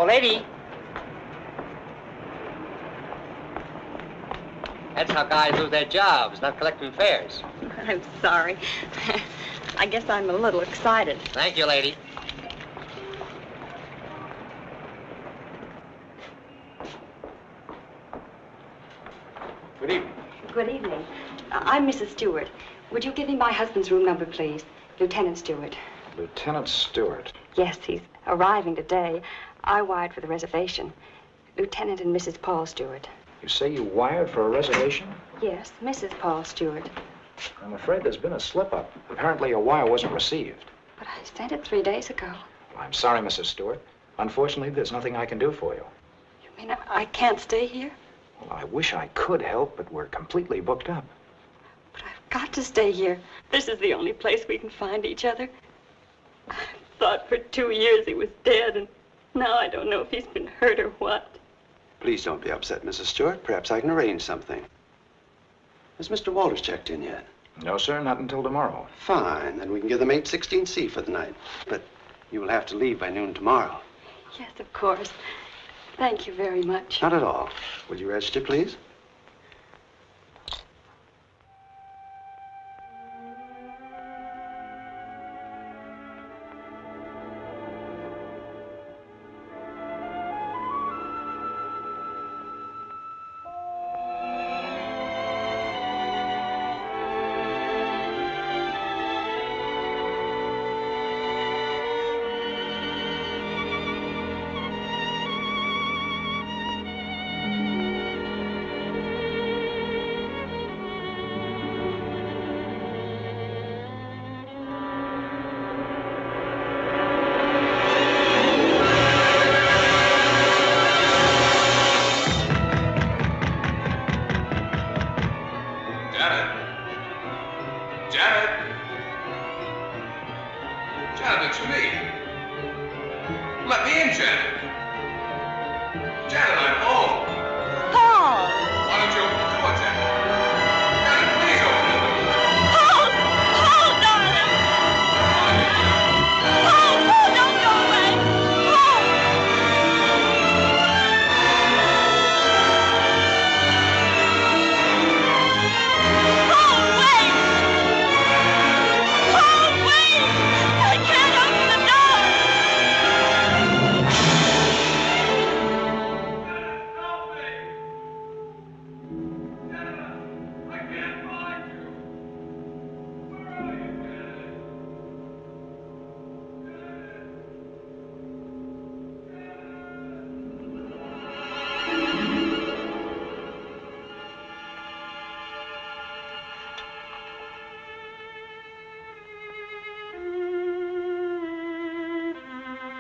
Hello, lady. That's how guys lose their jobs, not collecting fares. I'm sorry. I guess I'm a little excited. Thank you, lady. Good evening. Good evening. I'm Mrs. Stewart. Would you give me my husband's room number, please? Lieutenant Stewart. Lieutenant Stewart. Yes, he's arriving today. I wired for the reservation. Lieutenant and Mrs. Paul Stewart. You say you wired for a reservation? Yes, Mrs. Paul Stewart. I'm afraid there's been a slip-up. Apparently a wire wasn't received. But I sent it 3 days ago. Well, I'm sorry, Mrs. Stewart. Unfortunately, there's nothing I can do for you. You mean I can't stay here? Well, I wish I could help, but we're completely booked up. But I've got to stay here. This is the only place we can find each other. I thought for 2 years he was dead, and now I don't know if he's been hurt or what. Please don't be upset, Mrs. Stewart. Perhaps I can arrange something. Has Mr. Walters checked in yet? No, sir, not until tomorrow. Fine. Then we can give them 816C for the night. But you will have to leave by noon tomorrow. Yes, of course. Thank you very much. Not at all. Will you register, please?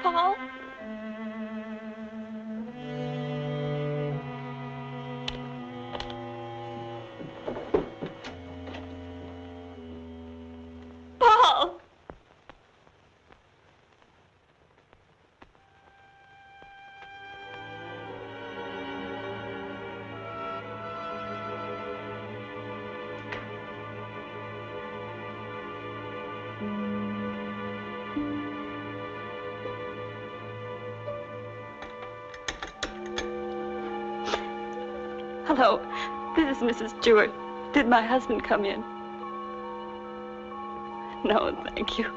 Paul? Paul! Hello, this is Mrs. Stewart. Did my husband come in? No, thank you.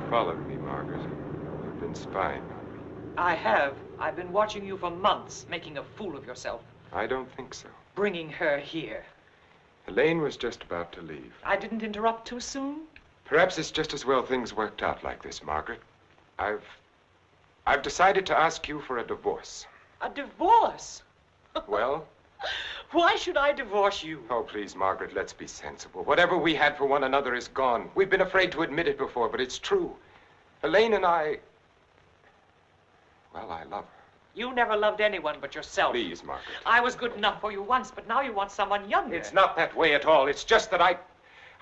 Followed me, Margaret. You've been spying on me. I have. I've been watching you for months, making a fool of yourself. I don't think so. Bringing her here. Elaine was just about to leave. I didn't interrupt too soon? Perhaps it's just as well things worked out like this, Margaret. I've decided to ask you for a divorce. A divorce? Well, Why should I divorce you? Oh, please, Margaret, let's be sensible. Whatever we had for one another is gone. We've been afraid to admit it before, but it's true. Elaine and I... Well, I love her. You never loved anyone but yourself. Please, Margaret. I was good enough for you once, but now you want someone younger. It's not that way at all. It's just that I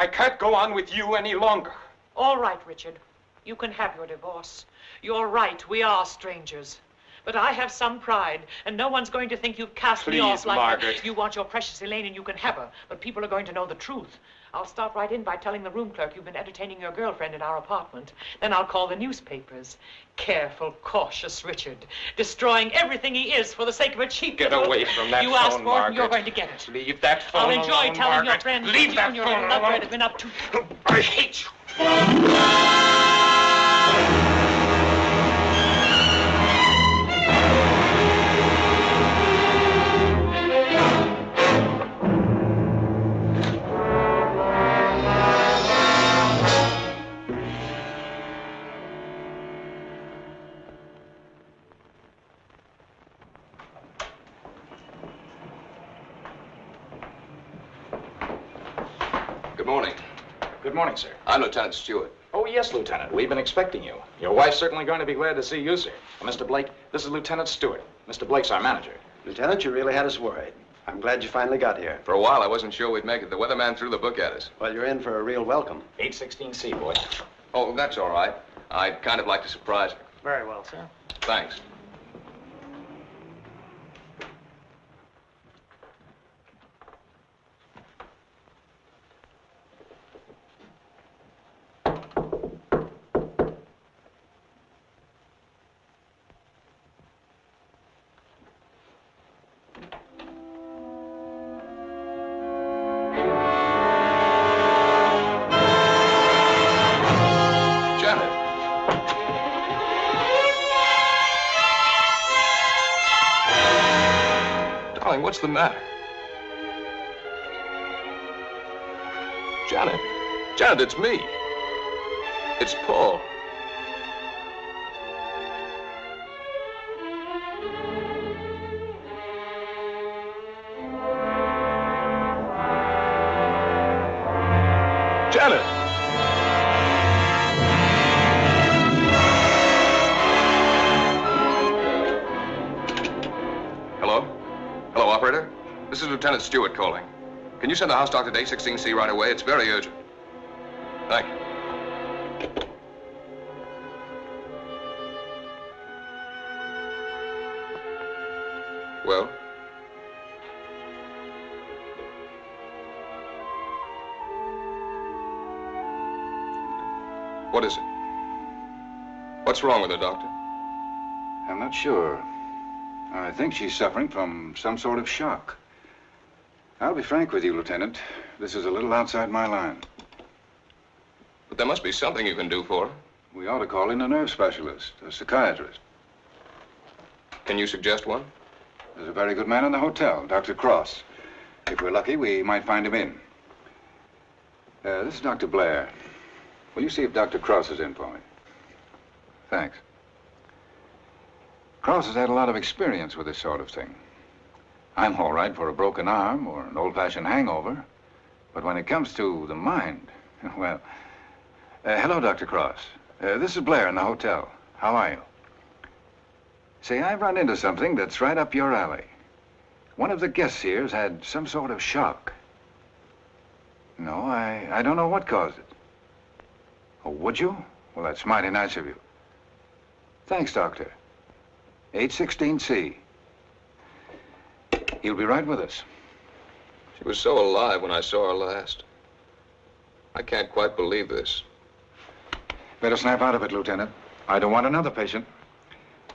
can't go on with you any longer. All right, Richard. You can have your divorce. You're right, we are strangers. But I have some pride, and no one's going to think you've cast me off like Margaret. that. You want your precious Elaine, and you can have her. But people are going to know the truth. I'll start right in by telling the room clerk you've been entertaining your girlfriend in our apartment. Then I'll call the newspapers. Careful, cautious Richard. Destroying everything he is for the sake of a cheap Get little... away from that You phone, asked for it, Margaret. and you're going to get it. Leave that phone I'll enjoy alone, telling Margaret. your friends Leave that that you and your phone little lover alone. have been up to... I hate you. Good morning. Good morning, sir. I'm Lieutenant Stewart. Oh, yes, Lieutenant. We've been expecting you. Your wife's certainly going to be glad to see you, sir. Mr. Blake, this is Lieutenant Stewart. Mr. Blake's our manager. Lieutenant, you really had us worried. I'm glad you finally got here. For a while, I wasn't sure we'd make it. The weatherman threw the book at us. Well, you're in for a real welcome. 816C, boy. Oh, that's all right. I'd kind of like to surprise her. Very well, sir. Thanks. What's the matter? Janet. Janet, it's me. It's Paul. Janet. Hello, operator. This is Lieutenant Stewart calling. Can you send the house doctor to 816C right away? It's very urgent. Thank you. Well? What is it? What's wrong with her, Doctor? I'm not sure. I think she's suffering from some sort of shock. I'll be frank with you, Lieutenant. This is a little outside my line. But there must be something you can do for her. We ought to call in a nerve specialist, a psychiatrist. Can you suggest one? There's a very good man in the hotel, Dr. Cross. If we're lucky, we might find him in. This is Dr. Blair. Will you see if Dr. Cross is in for me? Thanks. Cross has had a lot of experience with this sort of thing. I'm all right for a broken arm or an old-fashioned hangover. But when it comes to the mind, well... hello, Dr. Cross. This is Blair in the hotel. How are you? Say, I've run into something that's right up your alley. One of the guests here's had some sort of shock. No, I don't know what caused it. Oh, would you? Well, that's mighty nice of you. Thanks, Doctor. 816C. He'll be right with us. She was so alive when I saw her last. I can't quite believe this. Better snap out of it, Lieutenant. I don't want another patient.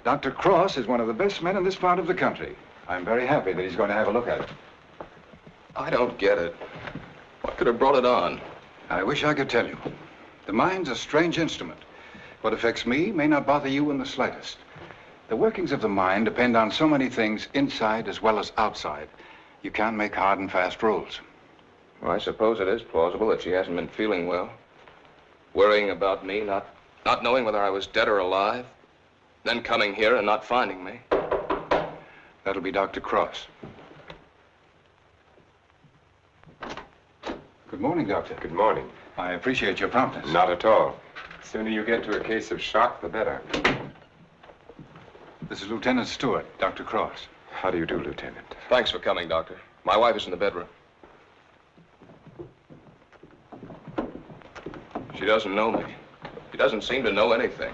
Dr. Cross is one of the best men in this part of the country. I'm very happy that he's going to have a look at it. I don't get it. What could have brought it on? I wish I could tell you. The mind's a strange instrument. What affects me may not bother you in the slightest. The workings of the mind depend on so many things inside as well as outside. You can't make hard and fast rules. Well, I suppose it is plausible that she hasn't been feeling well. Worrying about me, not knowing whether I was dead or alive. Then coming here and not finding me. That'll be Dr. Cross. Good morning, Doctor. Good morning. I appreciate your promptness. Not at all. The sooner you get to a case of shock, the better. This is Lieutenant Stewart, Dr. Cross. How do you do, Lieutenant? Thanks for coming, Doctor. My wife is in the bedroom. She doesn't know me. She doesn't seem to know anything.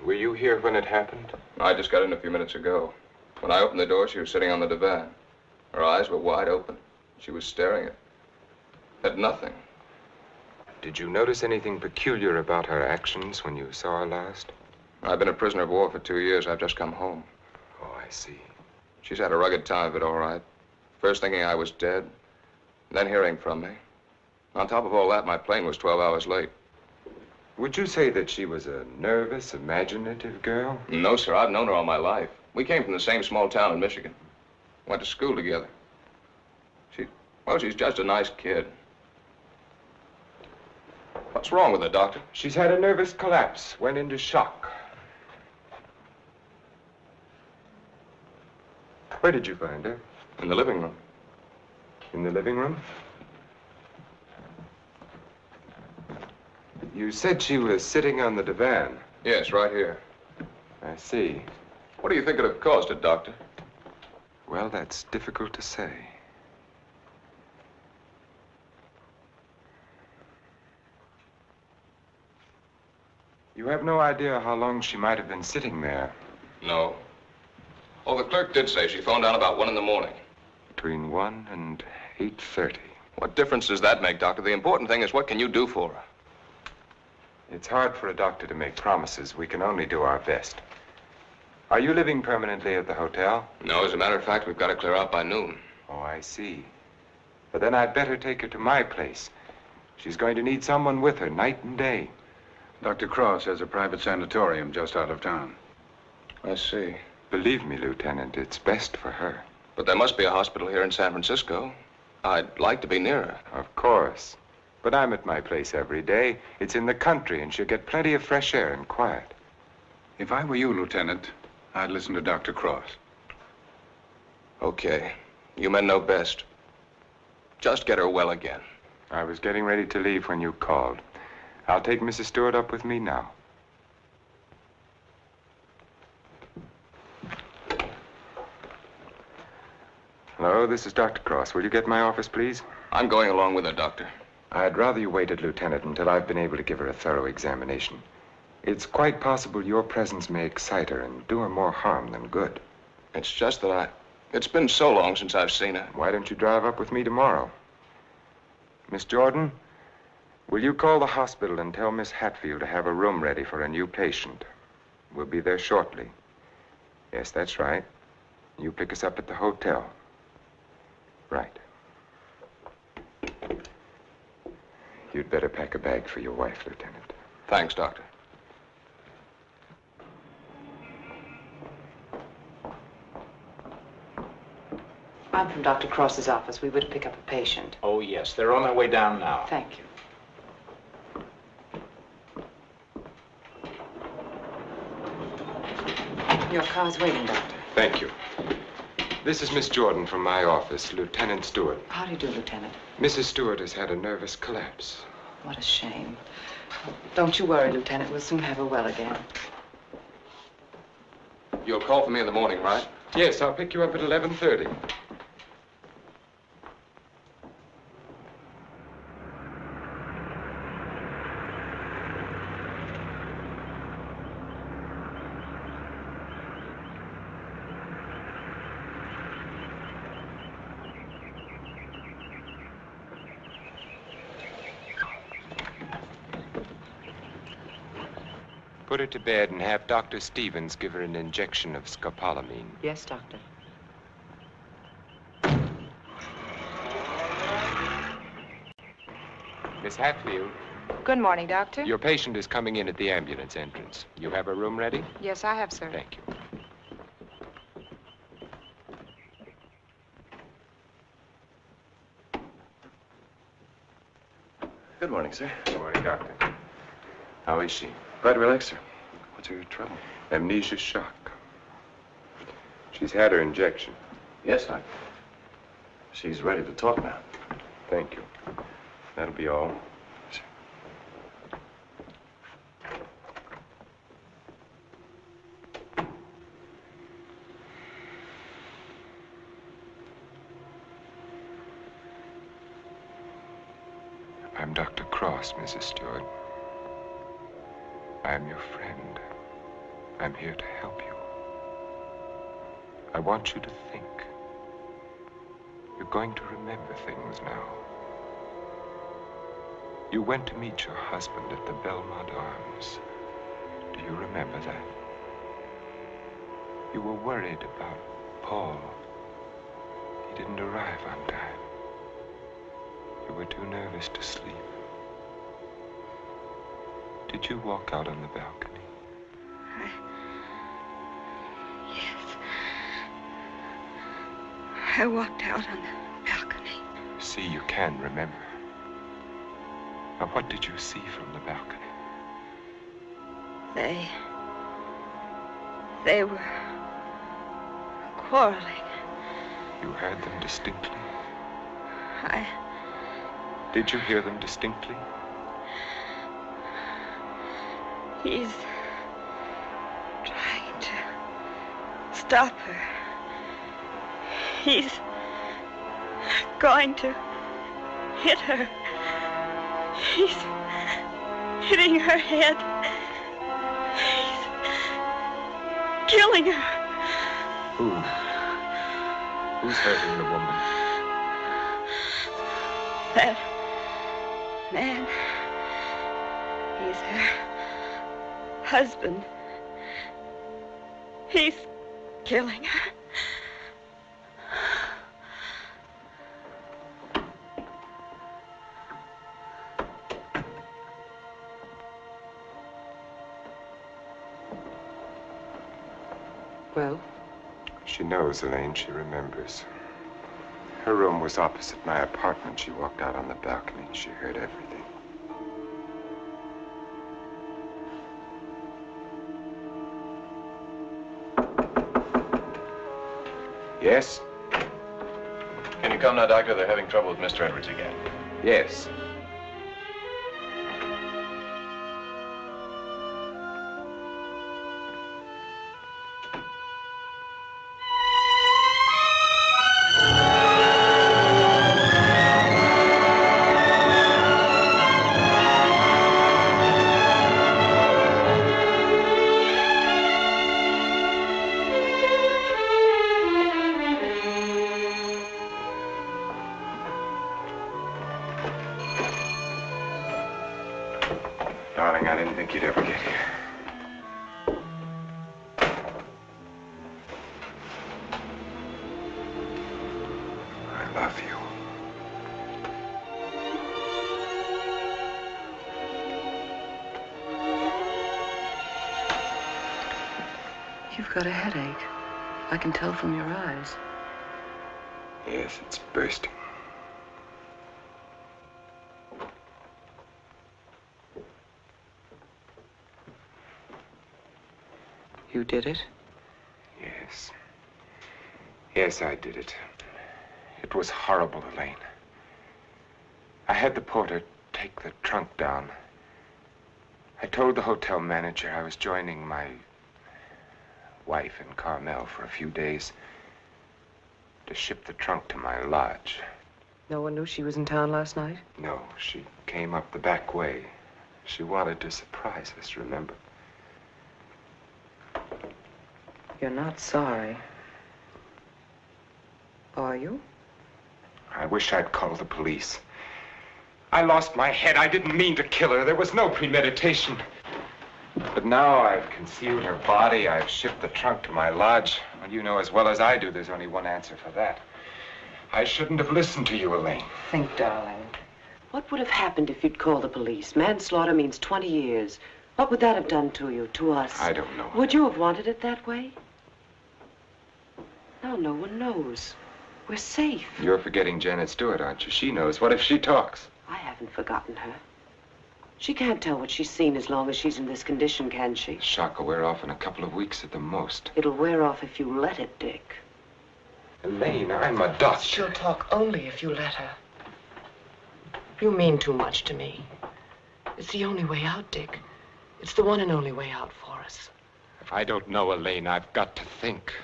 Were you here when it happened? I just got in a few minutes ago. When I opened the door, she was sitting on the divan. Her eyes were wide open. She was staring at nothing. Did you notice anything peculiar about her actions when you saw her last? I've been a prisoner of war for 2 years. I've just come home. Oh, I see. She's had a rugged time of it, all right. First thinking I was dead, then hearing from me. On top of all that, my plane was 12 hours late. Would you say that she was a nervous, imaginative girl? No, sir. I've known her all my life. We came from the same small town in Michigan. Went to school together. She's just a nice kid. What's wrong with her, Doctor? She's had a nervous collapse, went into shock. Where did you find her? In the living room. In the living room? You said she was sitting on the divan. Yes, right here. I see. What do you think could have caused it, Doctor? Well, that's difficult to say. You have no idea how long she might have been sitting there. No. Oh, the clerk did say she phoned down about 1 in the morning. Between 1 and 8:30. What difference does that make, Doctor? The important thing is what can you do for her? It's hard for a doctor to make promises. We can only do our best. Are you living permanently at the hotel? No, as a matter of fact, we've got to clear out by noon. Oh, I see. But then I'd better take her to my place. She's going to need someone with her night and day. Dr. Cross has a private sanatorium just out of town. I see. Believe me, Lieutenant, it's best for her. But there must be a hospital here in San Francisco. I'd like to be near her. Of course. But I'm at my place every day. It's in the country, and she'll get plenty of fresh air and quiet. If I were you, Lieutenant, I'd listen to Dr. Cross. Okay. You men know best. Just get her well again. I was getting ready to leave when you called. I'll take Mrs. Stewart up with me now. Hello, this is Dr. Cross. Will you get my office, please? I'm going along with her, Doctor. I'd rather you waited, Lieutenant, until I've been able to give her a thorough examination. It's quite possible your presence may excite her and do her more harm than good. It's just that it's been so long since I've seen her. Why don't you drive up with me tomorrow? Miss Jordan, will you call the hospital and tell Miss Hatfield to have a room ready for a new patient? We'll be there shortly. Yes, that's right. You pick us up at the hotel. Right. You'd better pack a bag for your wife, Lieutenant. Thanks, Doctor. I'm from Dr. Cross's office. We were to pick up a patient. Oh, yes. They're on their way down now. Thank you. Your car's waiting, Doctor. Thank you. This is Miss Jordan from my office, Lieutenant Stewart. How do you do, Lieutenant? Mrs. Stewart has had a nervous collapse. What a shame. Don't you worry, Lieutenant. We'll soon have her well again. You'll call for me in the morning, right? Yes, I'll pick you up at 11:30. Put her to bed and have Dr. Stevens give her an injection of scopolamine. Yes, Doctor. Miss Hatfield, Good morning, Doctor. your patient is coming in at the ambulance entrance. You have a room ready? Yes, I have, sir. Thank you. Good morning, sir. Good morning, Doctor. How is she? Quite relaxed, sir. What's her trouble? Amnesia shock. She's had her injection. Yes, Doc. She's ready to talk now. Thank you. That'll be all. I'm Dr. Cross, Mrs. Stewart. I am your friend. I'm here to help you. I want you to think. You're going to remember things now. You went to meet your husband at the Belmont Arms. Do you remember that? You were worried about Paul. He didn't arrive on time. You were too nervous to sleep. Did you walk out on the balcony? Yes. I walked out on the balcony. See, you can remember. Now, what did you see from the balcony? They were quarreling. You heard them distinctly? I Did you hear them distinctly? He's trying to stop her. He's going to hit her. He's hitting her head. He's killing her. Who? Who's hurting the woman? That man. He's her husband. He's killing her. Well? She knows, Elaine. She remembers. Her room was opposite my apartment. She walked out on the balcony. She heard everything. Yes? Can you come now, Doctor? They're having trouble with Mr. Edwards again. Yes. Darling, I didn't think you'd ever get here. I love you. You've got a headache. I can tell from your eyes. Yes, it's bursting. You did it? Yes. Yes, I did it. It was horrible, Elaine. I had the porter take the trunk down. I told the hotel manager I was joining my wife in Carmel for a few days to ship the trunk to my lodge. No one knew she was in town last night? No, she came up the back way. She wanted to surprise us, remember? You're not sorry. Are you? I wish I'd called the police. I lost my head. I didn't mean to kill her. There was no premeditation. But now I've concealed her body. I've shipped the trunk to my lodge. Well, you know as well as I do there's only one answer for that. I shouldn't have listened to you, Elaine. Think, darling. What would have happened if you'd called the police? Manslaughter means 20 years. What would that have done to you, to us? I don't know. Would you have wanted it that way? Now no one knows. We're safe. You're forgetting Janet Stewart, aren't you? She knows. What if she talks? I haven't forgotten her. She can't tell what she's seen as long as she's in this condition, can she? The shock will wear off in a couple of weeks at the most. It'll wear off if you let it, Dick. Elaine, I'm a doctor. She'll talk only if you let her. You mean too much to me. It's the only way out, Dick. It's the one and only way out for us. If I don't know, Elaine, I've got to think.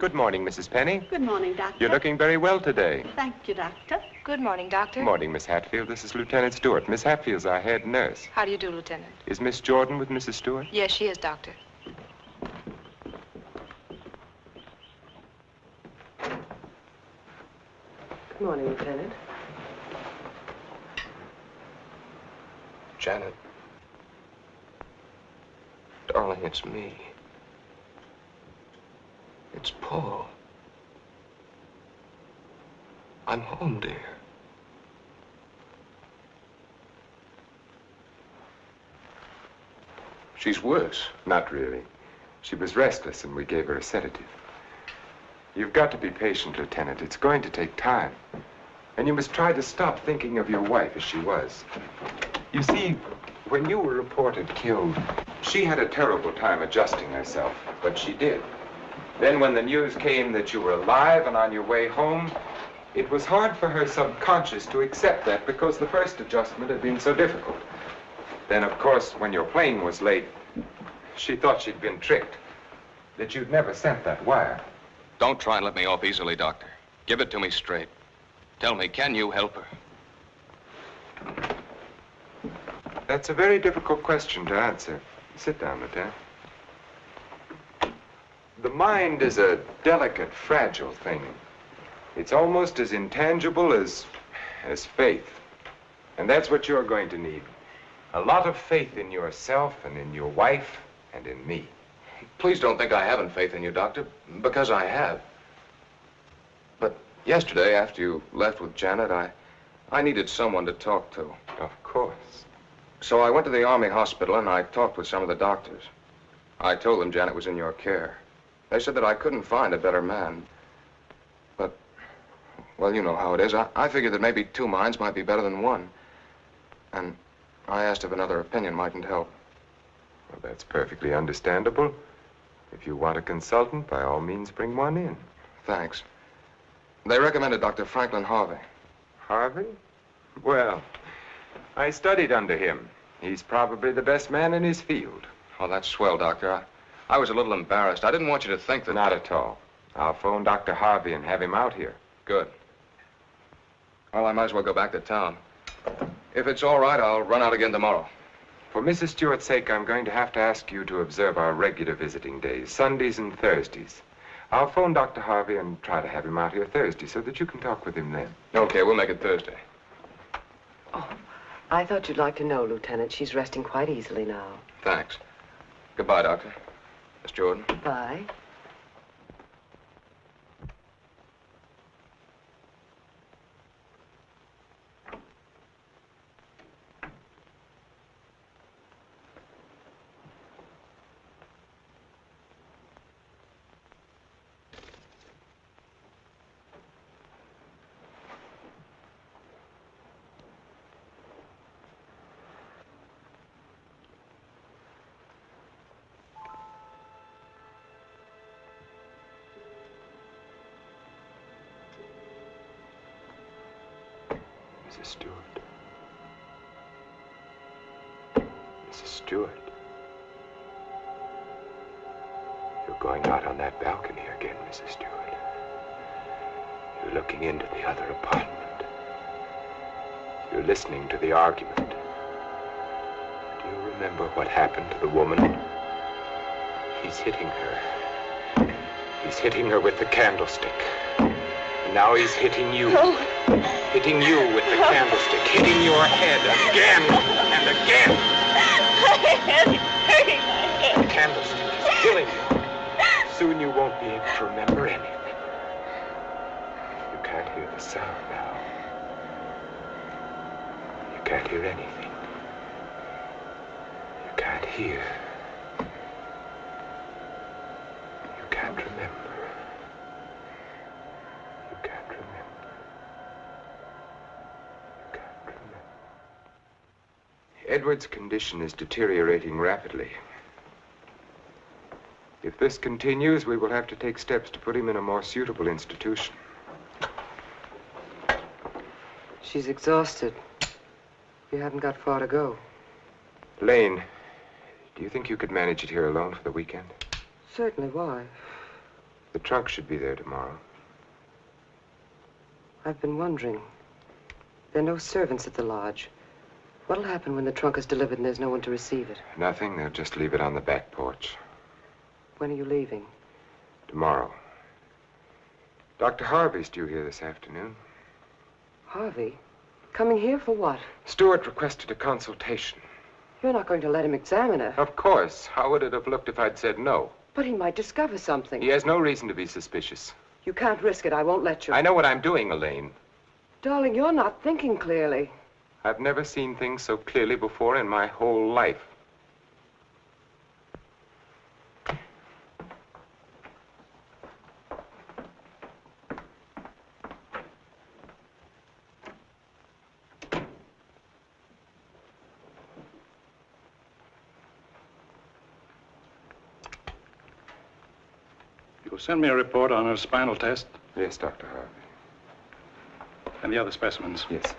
Good morning, Mrs. Penny. Good morning, Doctor. You're looking very well today. Thank you, Doctor. Good morning, Doctor. Good morning, Miss Hatfield. This is Lieutenant Stewart. Miss Hatfield's our head nurse. How do you do, Lieutenant? Is Miss Jordan with Mrs. Stewart? Yes, she is, Doctor. Good morning, Lieutenant. Janet. Darling, it's me. It's Paul. I'm home, dear. She's worse. Not really. She was restless, and we gave her a sedative. You've got to be patient, Lieutenant. It's going to take time. And you must try to stop thinking of your wife as she was. You see, when you were reported killed, she had a terrible time adjusting herself, but she did. Then when the news came that you were alive and on your way home, it was hard for her subconscious to accept that because the first adjustment had been so difficult. Then, of course, when your plane was late, she thought she'd been tricked, that you'd never sent that wire. Don't try and let me off easily, Doctor. Give it to me straight. Tell me, can you help her? That's a very difficult question to answer. Sit down, Lieutenant. The mind is a delicate, fragile thing. It's almost as intangible as faith. And that's what you're going to need. A lot of faith in yourself and in your wife and in me. Please don't think I haven't faith in you, Doctor, because I have. But yesterday, after you left with Janet, I needed someone to talk to. Of course. So I went to the Army hospital and I talked with some of the doctors. I told them Janet was in your care. They said that I couldn't find a better man. But, well, you know how it is. I figured that maybe two minds might be better than one. And I asked if another opinion mightn't help. Well, that's perfectly understandable. If you want a consultant, by all means, bring one in. Thanks. They recommended Dr. Franklin Harvey. Harvey? Well, I studied under him. He's probably the best man in his field. Oh, that's swell, Doctor. I was a little embarrassed. I didn't want you to think that... Not at all. I'll phone Dr. Harvey and have him out here. Good. Well, I might as well go back to town. If it's all right, I'll run out again tomorrow. For Mrs. Stewart's sake, I'm going to have to ask you to observe our regular visiting days, Sundays and Thursdays. I'll phone Dr. Harvey and try to have him out here Thursday so that you can talk with him then. Okay, we'll make it Thursday. Oh, I thought you'd like to know, Lieutenant. She's resting quite easily now. Thanks. Goodbye, Doctor. Miss Jordan. Bye. Mrs. Stewart. Mrs. Stewart. You're going out on that balcony again, Mrs. Stewart. You're looking into the other apartment. You're listening to the argument. Do you remember what happened to the woman? He's hitting her. He's hitting her with the candlestick. And now he's hitting you. No. Hitting you with the candlestick, hitting your head again and again. My head is hurting, my head. The candlestick is killing you. Soon you won't be able to remember anything. You can't hear the sound now. You can't hear anything. You can't hear. You can't remember. Edward's condition is deteriorating rapidly. If this continues, we will have to take steps to put him in a more suitable institution. She's exhausted. You haven't got far to go. Lane, do you think you could manage it here alone for the weekend? Certainly. Why? The trunk should be there tomorrow. I've been wondering. There are no servants at the lodge. What'll happen when the trunk is delivered and there's no one to receive it? Nothing. They'll just leave it on the back porch. When are you leaving? Tomorrow. Dr. Harvey's due here this afternoon. Harvey? Coming here for what? Stewart requested a consultation. You're not going to let him examine her. Of course. How would it have looked if I'd said no? But he might discover something. He has no reason to be suspicious. You can't risk it. I won't let you. I know what I'm doing, Elaine. Darling, you're not thinking clearly. I've never seen things so clearly before in my whole life. You'll send me a report on her spinal test? Yes, Dr. Harvey. And the other specimens? Yes.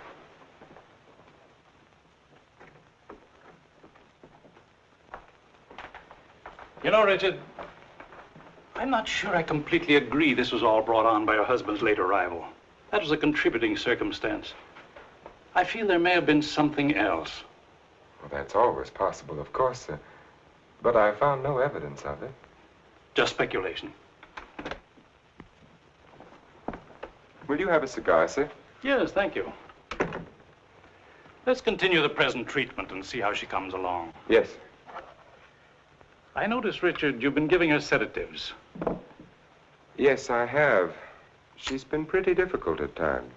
You know, Richard, I'm not sure I completely agree this was all brought on by her husband's late arrival. That was a contributing circumstance. I feel there may have been something else. Well, that's always possible, of course, sir. But I found no evidence of it. Just speculation. Will you have a cigar, sir? Yes, thank you. Let's continue the present treatment and see how she comes along. Yes. I notice, Richard, you've been giving her sedatives. Yes, I have. She's been pretty difficult at times.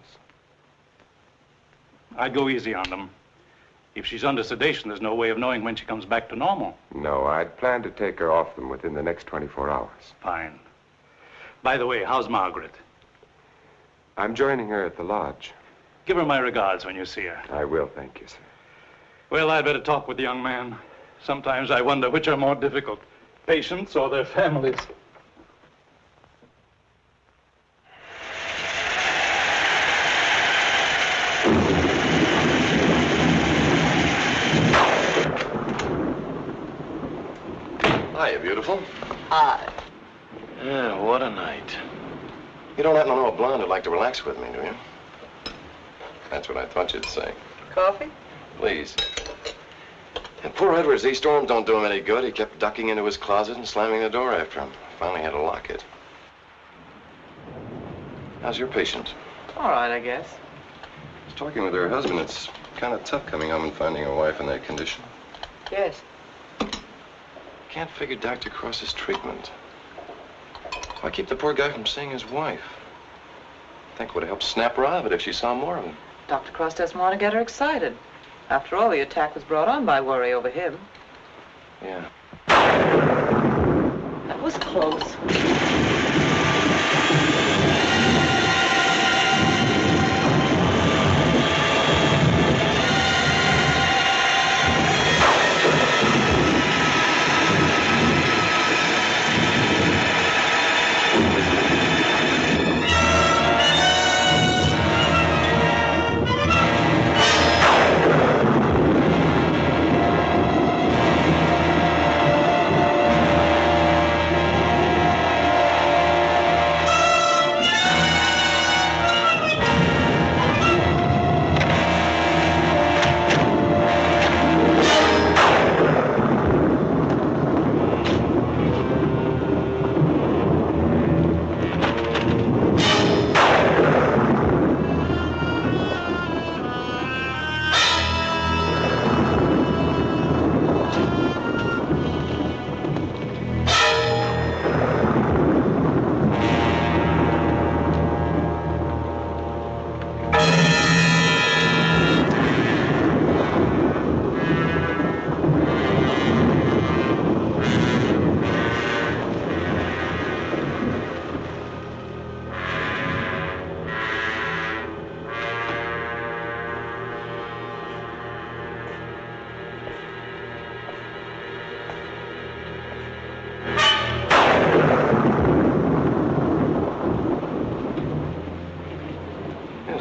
I'd go easy on them. If she's under sedation, there's no way of knowing when she comes back to normal. No, I'd plan to take her off them within the next 24 hours. Fine. By the way, how's Margaret? I'm joining her at the lodge. Give her my regards when you see her. I will, thank you, sir. Well, I'd better talk with the young man. Sometimes I wonder which are more difficult, patients or their families. Hiya, beautiful. Hi. Yeah, what a night. You don't happen to know a blonde who'd like to relax with me, do you? That's what I thought you'd say. Coffee? Please. And poor Edwards, these storms don't do him any good. He kept ducking into his closet and slamming the door after him. Finally had to lock it. How's your patient? All right, I guess. I was talking with her husband. It's kind of tough coming home and finding a wife in that condition. Yes. Can't figure Dr. Cross's treatment. Why keep the poor guy from seeing his wife? I think it would have helped snap her out of it if she saw more of him. Dr. Cross doesn't want to get her excited. After all, the attack was brought on by worry over him. Yeah. That was close.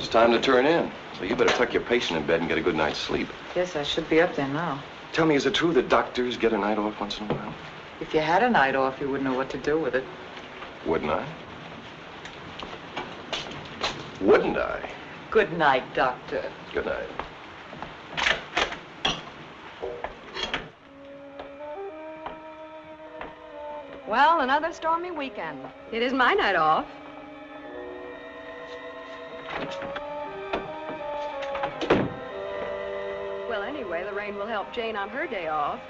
It's time to turn in. So you better tuck your patient in bed and get a good night's sleep. Yes, I should be up there now. Tell me, is it true that doctors get a night off once in a while? If you had a night off, you wouldn't know what to do with it. Wouldn't I? Wouldn't I? Good night, Doctor. Good night. Well, another stormy weekend. It is my night off. Well, anyway, the rain will help Jane on her day off.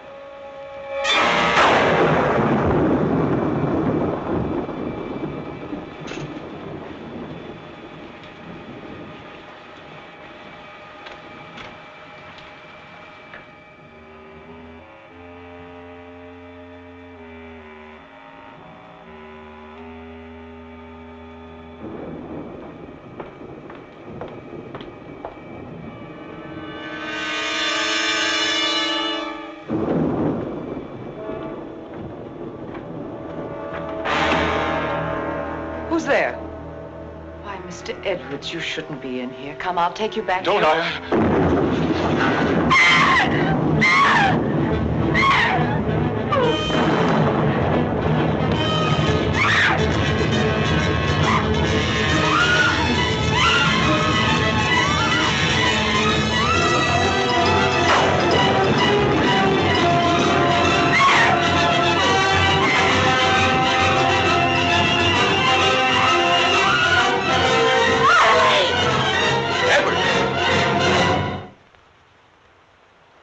Who's there? Why, Mr. Edwards, you shouldn't be in here. Come, I'll take you back. Don't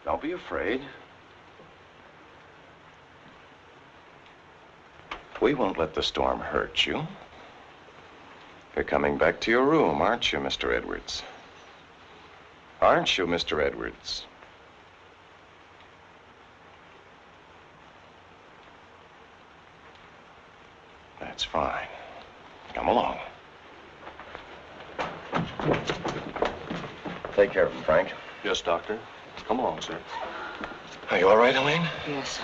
Don't be afraid. We won't let the storm hurt you. You're coming back to your room, aren't you, Mr. Edwards? Aren't you, Mr. Edwards? That's fine. Come along. Take care of him, Frank. Yes, Doctor. Come along, sir. Are you all right, Elaine? Yes.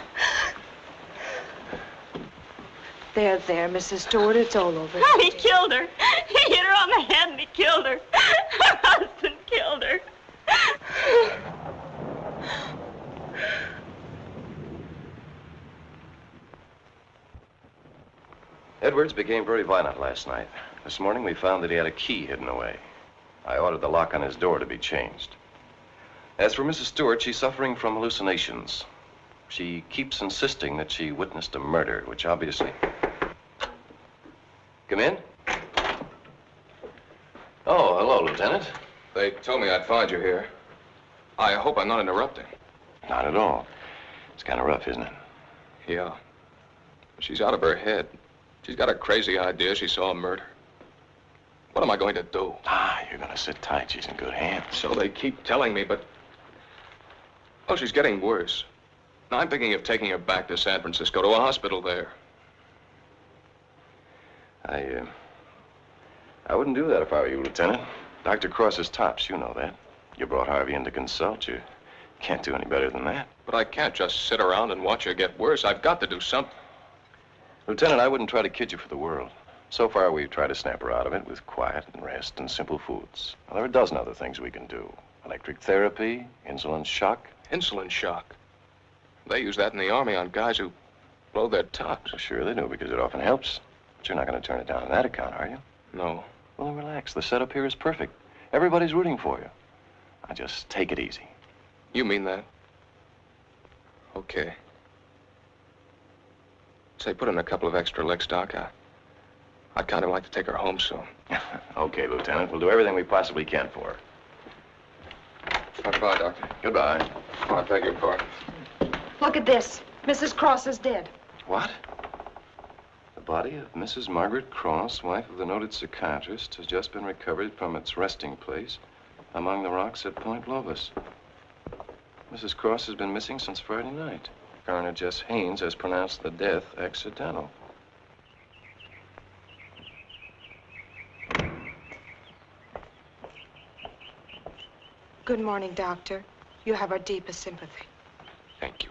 There, Mrs. Stewart, it's all over. Oh, he killed her. He hit her on the head and he killed her. Her husband killed her. Edwards became very violent last night. This morning we found that he had a key hidden away. I ordered the lock on his door to be changed. As for Mrs. Stewart, she's suffering from hallucinations. She keeps insisting that she witnessed a murder, which obviously... Come in. Oh, hello, Lieutenant. They told me I'd find you here. I hope I'm not interrupting. Not at all. It's kind of rough, isn't it? Yeah. She's out of her head. She's got a crazy idea she saw a murder. What am I going to do? You're going to sit tight. She's in good hands. So they keep telling me, but... Oh, she's getting worse. I'm thinking of taking her back to San Francisco, to a hospital there. I wouldn't do that if I were you, Lieutenant. Dr. Cross is tops, you know that. You brought Harvey in to consult. You can't do any better than that. But I can't just sit around and watch her get worse. I've got to do something. Lieutenant, I wouldn't try to kid you for the world. So far, we've tried to snap her out of it with quiet and rest and simple foods. Well, there are a dozen other things we can do. Electric therapy, insulin shock. Insulin shock? They use that in the Army on guys who blow their tops. Well, sure they do, because it often helps. But you're not going to turn it down on that account, are you? No. Well, then relax. The setup here is perfect. Everybody's rooting for you. Now, just take it easy. You mean that? Okay. Say, put in a couple of extra licks, Doc. I'd kind of like to take her home soon. Okay, Lieutenant. We'll do everything we possibly can for her. Goodbye, Doctor. Goodbye. I beg your pardon. Look at this. Mrs. Cross is dead. What? The body of Mrs. Margaret Cross, wife of the noted psychiatrist, has just been recovered from its resting place among the rocks at Point Lobos. Mrs. Cross has been missing since Friday night. Coroner Jess Haynes has pronounced the death accidental. Good morning, Doctor. You have our deepest sympathy. Thank you.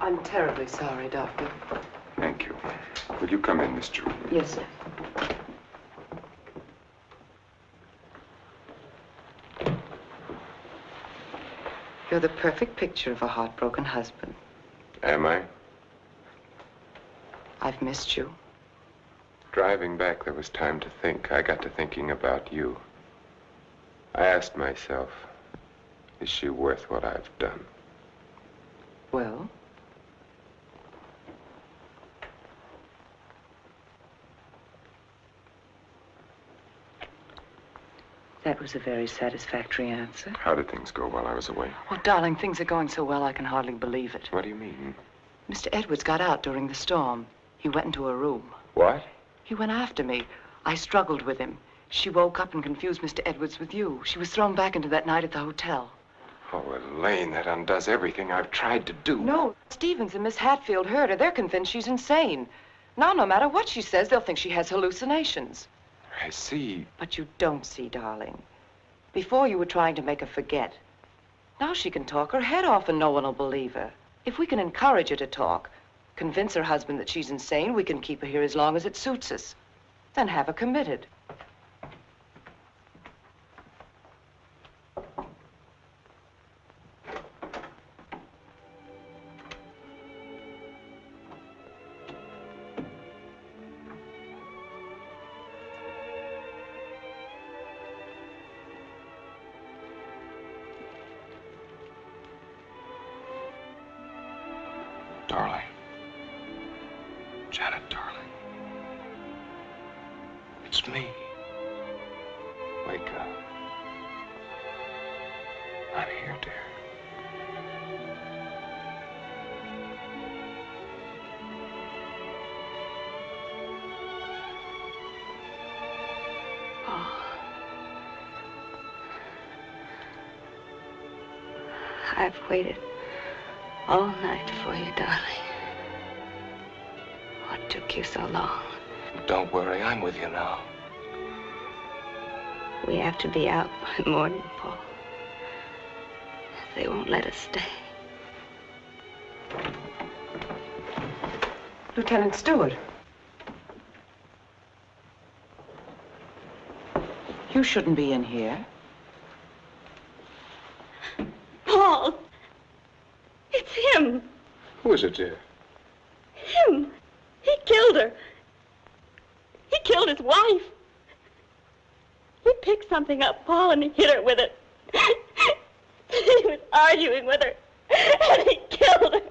I'm terribly sorry, Doctor. Thank you. Will you come in, Miss Stewart? Yes, sir. You're the perfect picture of a heartbroken husband. Am I? I've missed you. Driving back, there was time to think. I got to thinking about you. I asked myself, is she worth what I've done? Well? That was a very satisfactory answer. How did things go while I was away? Oh, darling, things are going so well I can hardly believe it. What do you mean? Mr. Edwards got out during the storm. He went into a room. What? He went after me. I struggled with him. She woke up and confused Mr. Edwards with you. She was thrown back into that night at the hotel. Oh, Elaine, that undoes everything I've tried to do. No, Stevens and Miss Hatfield heard her. They're convinced she's insane. Now, no matter what she says, they'll think she has hallucinations. I see. But you don't see, darling. Before you were trying to make her forget. Now she can talk her head off and no one will believe her. If we can encourage her to talk, convince her husband that she's insane, we can keep her here as long as it suits us. Then have her committed. Darling. Janet, darling. It's me. Wake up. I'm here, dear. Oh. I've waited all night for you, darling. What took you so long? Don't worry, I'm with you now. We have to be out by morning, Paul. They won't let us stay. Lieutenant Stewart. You shouldn't be in here. Paul! It's him! Who is it, dear? Him! He killed her. He killed his wife. He picked something up, Paul, and he hit her with it. He was arguing with her, and he killed her.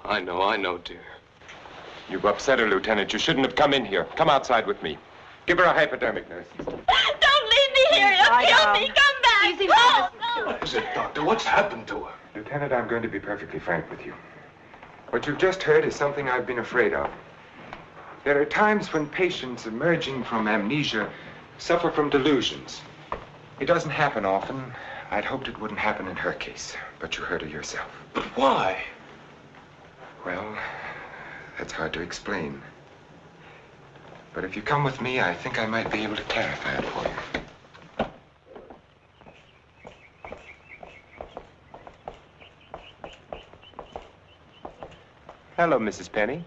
I know, dear. You've upset her, Lieutenant. You shouldn't have come in here. Come outside with me. Give her a hypodermic, nurse. Don't leave me here. You'll kill me. Come back. Easy, Paul, no. What is it, Doctor? What's happened to her? Lieutenant, I'm going to be perfectly frank with you. What you've just heard is something I've been afraid of. There are times when patients emerging from amnesia suffer from delusions. It doesn't happen often. I'd hoped it wouldn't happen in her case, but you heard her yourself. But why? Well, that's hard to explain. But if you come with me, I think I might be able to clarify it for you. Hello, Mrs. Penny.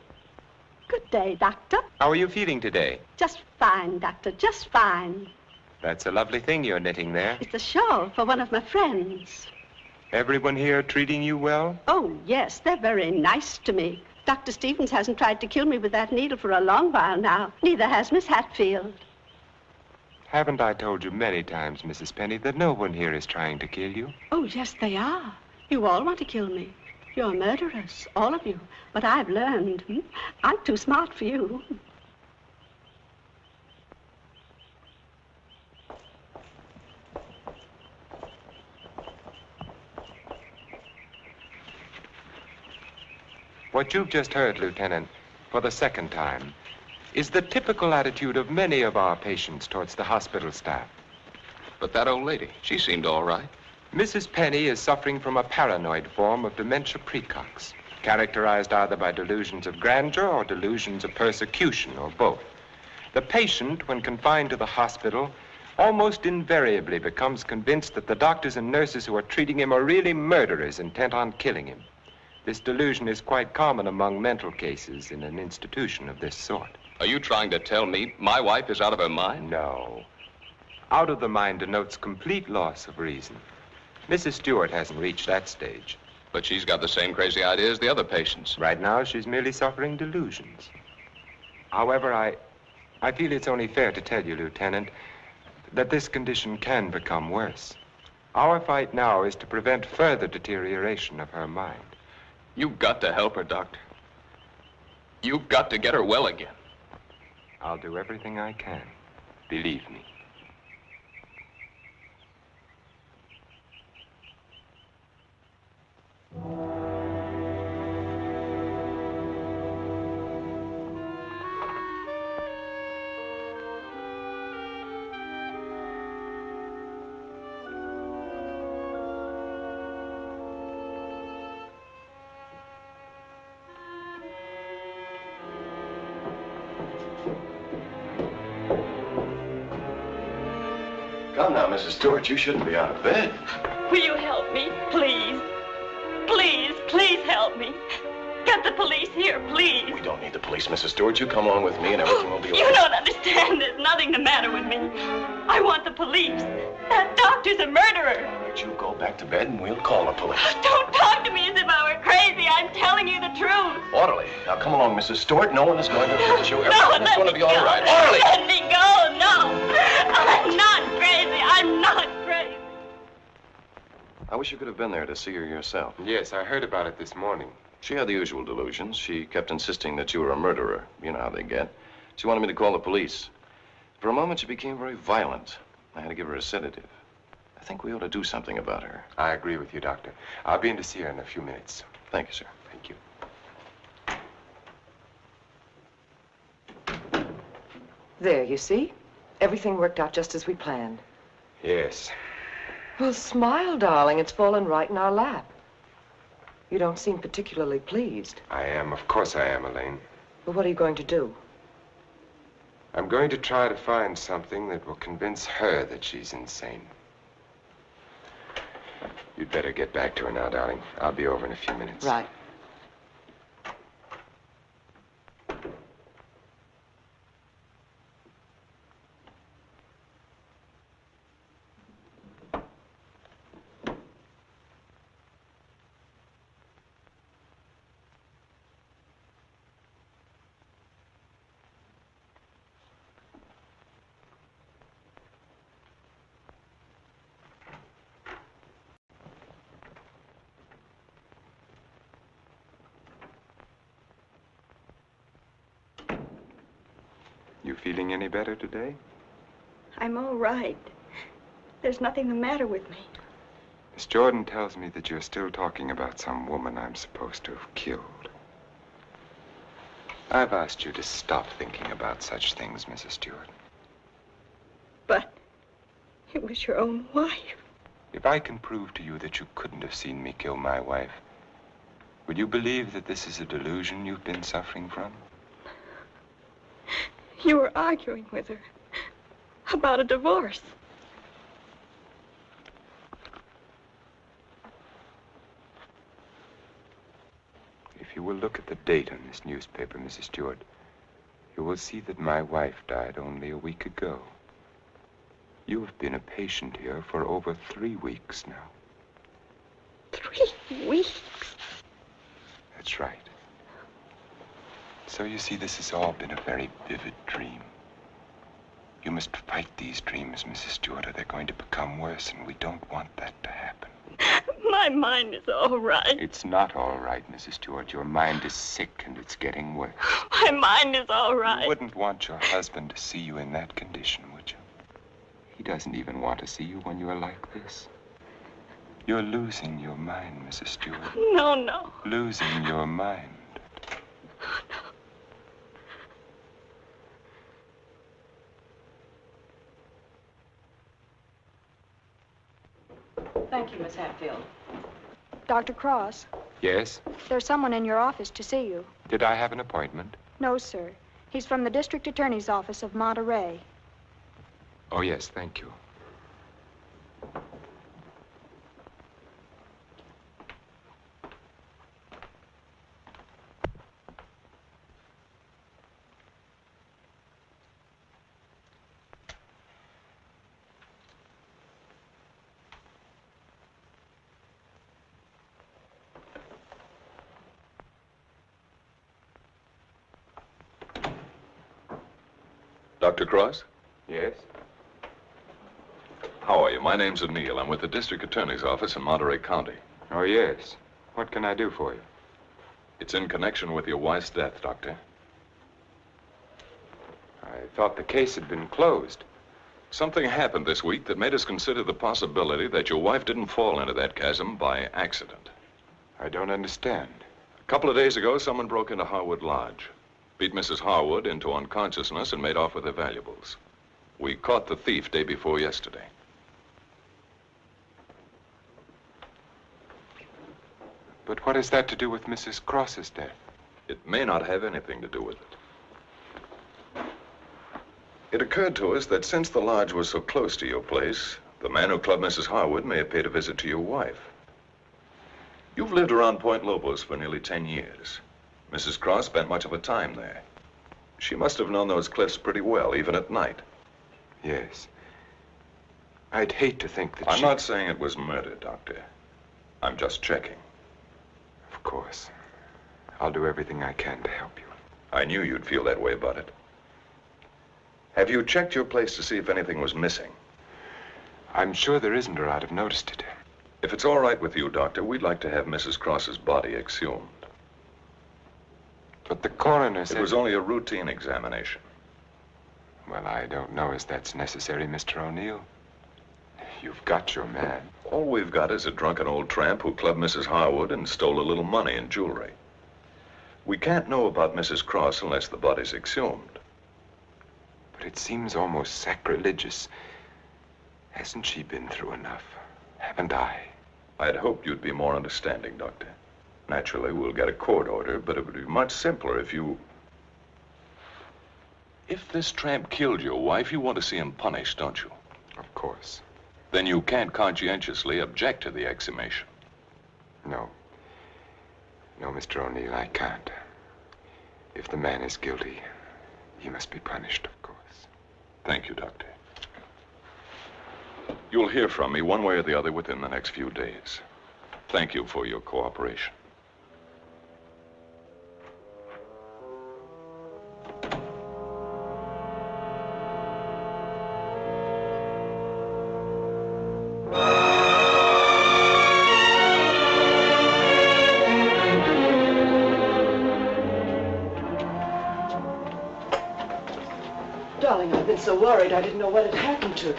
Good day, Doctor. How are you feeling today? Just fine, Doctor, just fine. That's a lovely thing you're knitting there. It's a shawl for one of my friends. Everyone here treating you well? Oh, yes, they're very nice to me. Dr. Stevens hasn't tried to kill me with that needle for a long while now. Neither has Miss Hatfield. Haven't I told you many times, Mrs. Penny, that no one here is trying to kill you? Oh, yes, they are. You all want to kill me. You're murderers, all of you. But I've learned. I'm too smart for you. What you've just heard, Lieutenant, for the second time, is the typical attitude of many of our patients towards the hospital staff. But that old lady, she seemed all right. Mrs. Penny is suffering from a paranoid form of dementia praecox, characterized either by delusions of grandeur or delusions of persecution, or both. The patient, when confined to the hospital, almost invariably becomes convinced that the doctors and nurses who are treating him are really murderers intent on killing him. This delusion is quite common among mental cases in an institution of this sort. Are you trying to tell me my wife is out of her mind? No. Out of the mind denotes complete loss of reason. Mrs. Stewart hasn't reached that stage. But she's got the same crazy ideas as the other patients. Right now, she's merely suffering delusions. However, I feel it's only fair to tell you, Lieutenant, that this condition can become worse. Our fight now is to prevent further deterioration of her mind. You've got to help her, Doctor. You've got to get her well again. I'll do everything I can. Believe me. Come now, Mrs. Stewart, you shouldn't be out of bed. Will you help me, please? Please, please help me. Get the police here, please. We don't need the police, Mrs. Stewart. You come along with me and everything will be all You right. don't understand. There's nothing the matter with me. I want the police. That doctor's a murderer. Right, you go back to bed and we'll call the police. Don't talk to me as if I were crazy. I'm telling you the truth. Orderly. Now come along, Mrs. Stewart. No one is going to hurt you. No, Everything's going to be all right. Orderly! Let me go. No. I'm not crazy. I'm not crazy. I wish you could have been there to see her yourself. Yes, I heard about it this morning. She had the usual delusions. She kept insisting that you were a murderer. You know how they get. She wanted me to call the police. For a moment, she became very violent. I had to give her a sedative. I think we ought to do something about her. I agree with you, Doctor. I'll be in to see her in a few minutes. Thank you, sir. Thank you. There, you see? Everything worked out just as we planned. Yes. Well, smile, darling. It's fallen right in our lap. You don't seem particularly pleased. I am. Of course I am, Elaine. But what are you going to do? I'm going to try to find something that will convince her that she's insane. You'd better get back to her now, darling. I'll be over in a few minutes. Right. You feeling any better today? I'm all right. There's nothing the matter with me. Miss Jordan tells me that you're still talking about some woman I'm supposed to have killed. I've asked you to stop thinking about such things, Mrs. Stewart. But it was your own wife. If I can prove to you that you couldn't have seen me kill my wife, will you believe that this is a delusion you've been suffering from? You were arguing with her about a divorce. If you will look at the date on this newspaper, Mrs. Stewart, you will see that my wife died only a week ago. You have been a patient here for over 3 weeks now. 3 weeks? That's right. So you see, this has all been a very vivid dream. You must fight these dreams, Mrs. Stewart, or they're going to become worse, and we don't want that to happen. My mind is all right. It's not all right, Mrs. Stewart. Your mind is sick, and it's getting worse. My mind is all right. You wouldn't want your husband to see you in that condition, would you? He doesn't even want to see you when you're like this. You're losing your mind, Mrs. Stewart. No, no. Losing your mind. Thank you, Miss Hatfield. Dr. Cross, Yes? there's someone in your office to see you. Did I have an appointment? No, sir. He's from the District Attorney's Office of Monterey. Oh, yes, thank you. Dr. Cross? Yes? How are you? My name's O'Neill. I'm with the District Attorney's Office in Monterey County. Oh, yes. What can I do for you? It's in connection with your wife's death, Doctor. I thought the case had been closed. Something happened this week that made us consider the possibility that your wife didn't fall into that chasm by accident. I don't understand. A couple of days ago, someone broke into Harwood Lodge, beat Mrs. Harwood into unconsciousness, and made off with her valuables. We caught the thief day before yesterday. But what has that to do with Mrs. Cross's death? It may not have anything to do with it. It occurred to us that since the lodge was so close to your place, the man who clubbed Mrs. Harwood may have paid a visit to your wife. You've lived around Point Lobos for nearly 10 years. Mrs. Cross spent much of her time there. She must have known those cliffs pretty well, even at night. Yes. I'd hate to think that I'm not saying it was murder, Doctor. I'm just checking. Of course. I'll do everything I can to help you. I knew you'd feel that way about it. Have you checked your place to see if anything was missing? I'm sure there isn't, or I'd have noticed it. If it's all right with you, Doctor, we'd like to have Mrs. Cross's body exhumed. But the coroner said... It was only a routine examination. Well, I don't know as that's necessary, Mr. O'Neill. You've got your man. All we've got is a drunken old tramp who clubbed Mrs. Harwood and stole a little money and jewelry. We can't know about Mrs. Cross unless the body's exhumed. But it seems almost sacrilegious. Hasn't she been through enough? Haven't I? I'd hoped you'd be more understanding, Doctor. Naturally, we'll get a court order, but it would be much simpler if you... If this tramp killed your wife, you want to see him punished, don't you? Of course. Then you can't conscientiously object to the exhumation. No. No, Mr. O'Neill, I can't. If the man is guilty, he must be punished, of course. Thank you, Doctor. You'll hear from me one way or the other within the next few days. Thank you for your cooperation. Darling, I've been so worried I didn't know what had happened to you.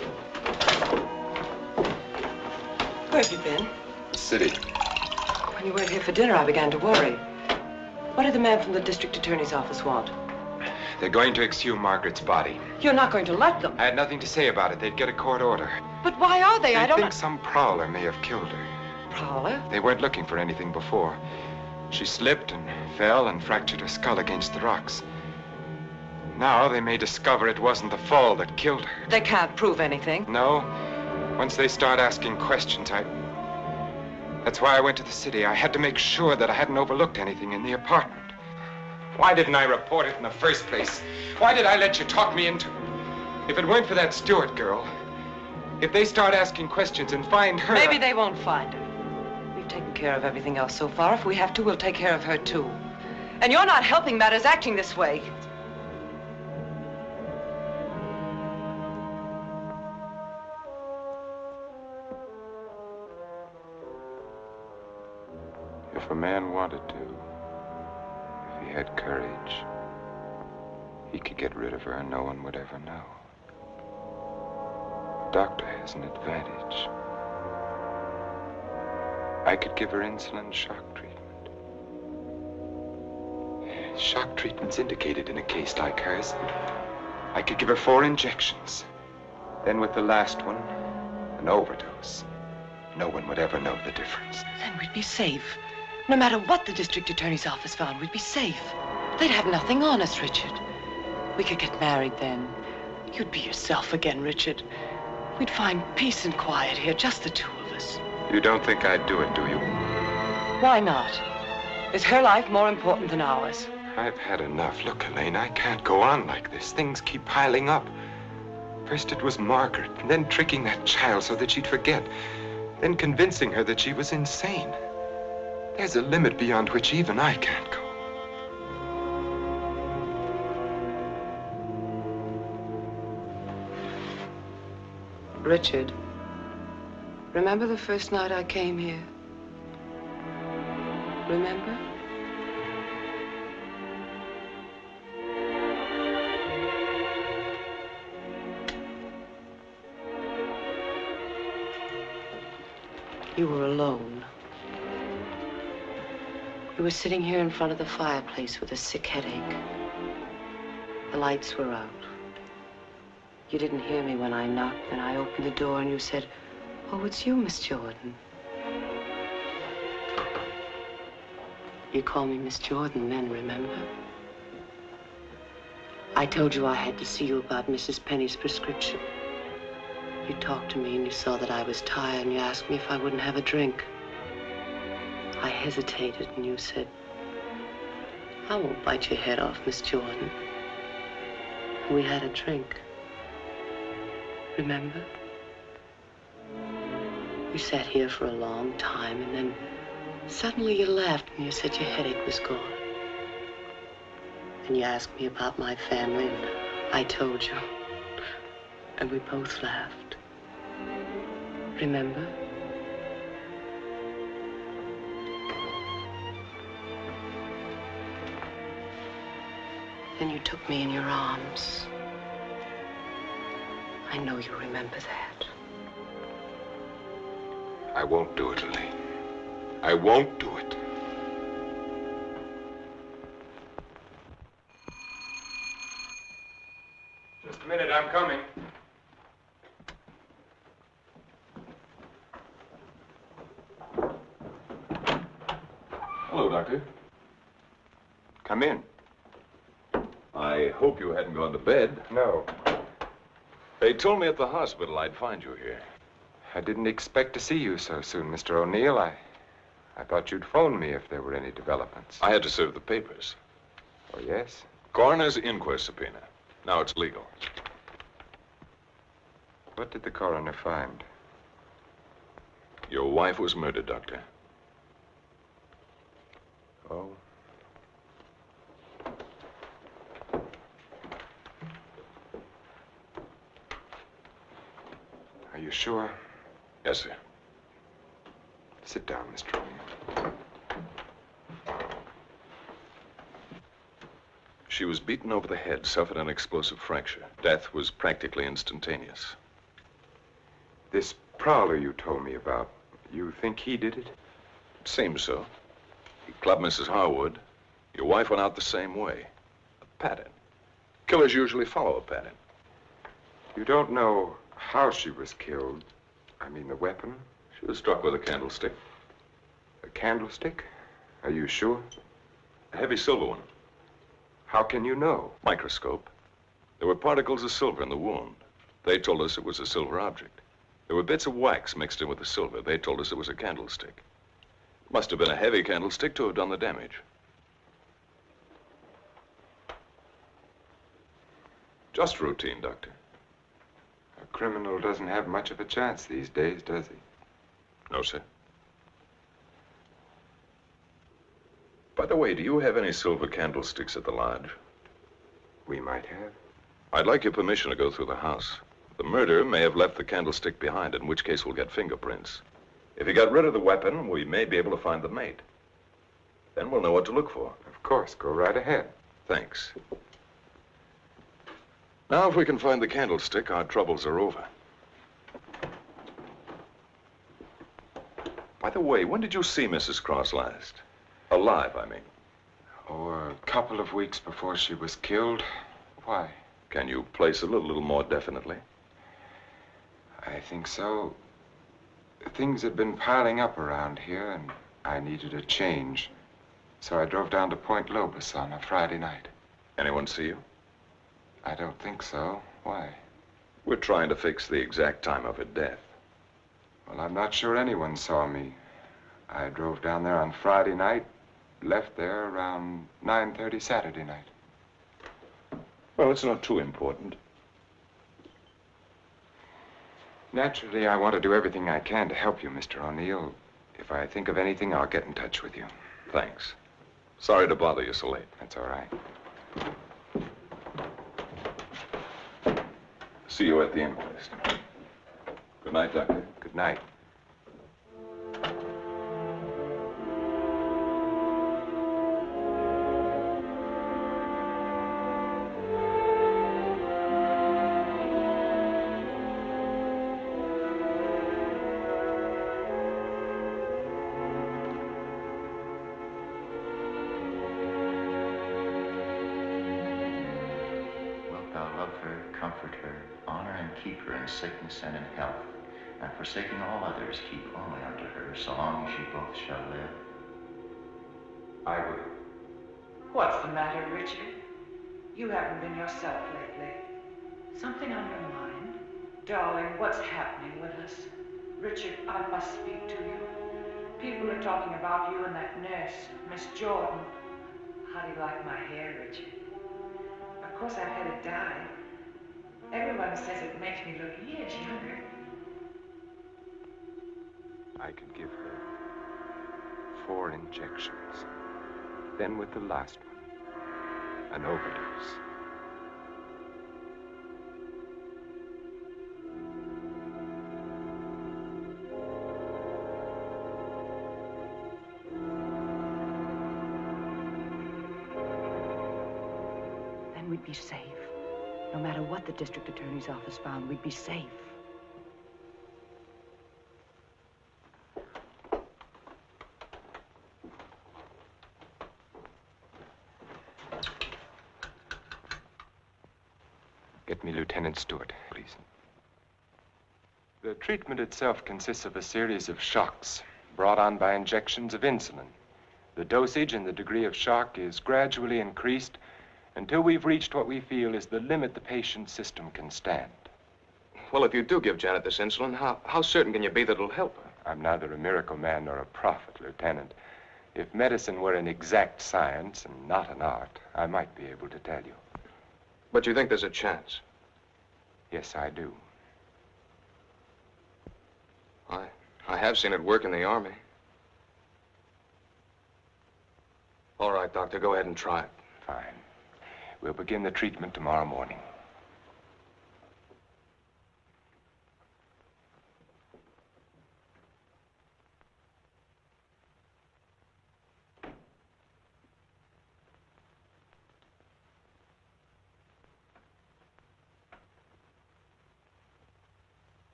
Where have you been? City. When you weren't here for dinner, I began to worry. What did the man from the district attorney's office want? They're going to exhume Margaret's body. You're not going to let them. I had nothing to say about it. They'd get a court order. But why are they? I don't think some prowler may have killed her. Prowler? They weren't looking for anything before. She slipped and fell and fractured her skull against the rocks. Now they may discover it wasn't the fall that killed her. They can't prove anything. No. Once they start asking questions, That's why I went to the city. I had to make sure that I hadn't overlooked anything in the apartment. Why didn't I report it in the first place? Why did I let you talk me into it? If it weren't for that Stewart girl, if they start asking questions and find her... Maybe they won't find her. We've taken care of everything else so far. If we have to, we'll take care of her, too. And you're not helping matters acting this way. If a man wanted to, if he had courage, he could get rid of her and no one would ever know. The doctor has an advantage. I could give her insulin shock treatment. Shock treatment's indicated in a case like hers. I could give her 4 injections. Then with the last one, an overdose. No one would ever know the difference. Then we'd be safe. No matter what the district attorney's office found, we'd be safe. They'd have nothing on us, Richard. We could get married then. You'd be yourself again, Richard. We'd find peace and quiet here, just the 2 of us. You don't think I'd do it, do you? Why not? Is her life more important than ours? I've had enough. Look, Elaine, I can't go on like this. Things keep piling up. First it was Margaret, and then tricking that child so that she'd forget. Then convincing her that she was insane. There's a limit beyond which even I can't go. Richard, remember the first night I came here? Remember? You were alone. You were sitting here in front of the fireplace with a sick headache. The lights were out. You didn't hear me when I knocked, and I opened the door and you said, "Oh, it's you, Miss Jordan." You called me Miss Jordan then, remember? I told you I had to see you about Mrs. Penny's prescription. You talked to me and you saw that I was tired and you asked me if I wouldn't have a drink. I hesitated and you said, "I won't bite your head off, Miss Jordan." And we had a drink. Remember? You sat here for a long time and then suddenly you laughed and you said your headache was gone. And you asked me about my family and I told you. And we both laughed. Remember? Then you took me in your arms. I know you remember that. I won't do it, Lily. I won't do it. Just a minute, I'm coming. Hello, Doctor. Come in. I hope you hadn't gone to bed. No. They told me at the hospital I'd find you here. I didn't expect to see you so soon, Mr. O'Neill. I thought you'd phone me if there were any developments. I had to serve the papers. Oh, yes? Coroner's inquest subpoena. Now it's legal. What did the coroner find? Your wife was murdered, Doctor. Oh? Are you sure? Yes, sir. Sit down, Mr. O'Neill. She was beaten over the head, suffered an explosive fracture. Death was practically instantaneous. This prowler you told me about, you think he did it? It seems so. He clubbed Mrs. Harwood. Your wife went out the same way. A pattern. Killers usually follow a pattern. You don't know how she was killed? I mean, the weapon? She was struck with a candlestick. A candlestick? Are you sure? A heavy silver one. How can you know? Microscope. There were particles of silver in the wound. They told us it was a silver object. There were bits of wax mixed in with the silver. They told us it was a candlestick. It must have been a heavy candlestick to have done the damage. Just routine, Doctor. A criminal doesn't have much of a chance these days, does he? No, sir. By the way, do you have any silver candlesticks at the lodge? We might have. I'd like your permission to go through the house. The murderer may have left the candlestick behind, in which case we'll get fingerprints. If he got rid of the weapon, we may be able to find the mate. Then we'll know what to look for. Of course, go right ahead. Thanks. Now, if we can find the candlestick, our troubles are over. By the way, when did you see Mrs. Cross last? Alive, I mean. Oh, a couple of weeks before she was killed. Why? Can you place it a little more definitely? I think so. Things had been piling up around here, and I needed a change. So I drove down to Point Lobos on a Friday night. Anyone see you? I don't think so. Why? We're trying to fix the exact time of her death. Well, I'm not sure anyone saw me. I drove down there on Friday night, left there around 9:30 Saturday night. Well, it's not too important. Naturally, I want to do everything I can to help you, Mr. O'Neill. If I think of anything, I'll get in touch with you. Thanks. Sorry to bother you so late. That's all right. See you at the inquest. Good night, Doctor. Good night. Comfort her, honor and keep her in sickness and in health, and forsaking all others, keep only unto her, so long as ye both shall live. I will. What's the matter, Richard? You haven't been yourself lately. Something on your mind? Darling, what's happening with us? Richard, I must speak to you. People are talking about you and that nurse, Miss Jordan. How do you like my hair, Richard? Of course, I've had it dyed. Everyone says it makes me look years younger. I could give her 4 injections. Then with the last one, an overdose. Then we'd be safe. No matter what the district attorney's office found, we'd be safe. Get me Lieutenant Stewart, please. The treatment itself consists of a series of shocks brought on by injections of insulin. The dosage and the degree of shock is gradually increased until we've reached what we feel is the limit the patient's system can stand. Well, if you do give Janet this insulin, how certain can you be that it'll help her? I'm neither a miracle man nor a prophet, Lieutenant. If medicine were an exact science and not an art, I might be able to tell you. But you think there's a chance? Yes, I do. I have seen it work in the Army. All right, Doctor, go ahead and try it. Fine. We'll begin the treatment tomorrow morning.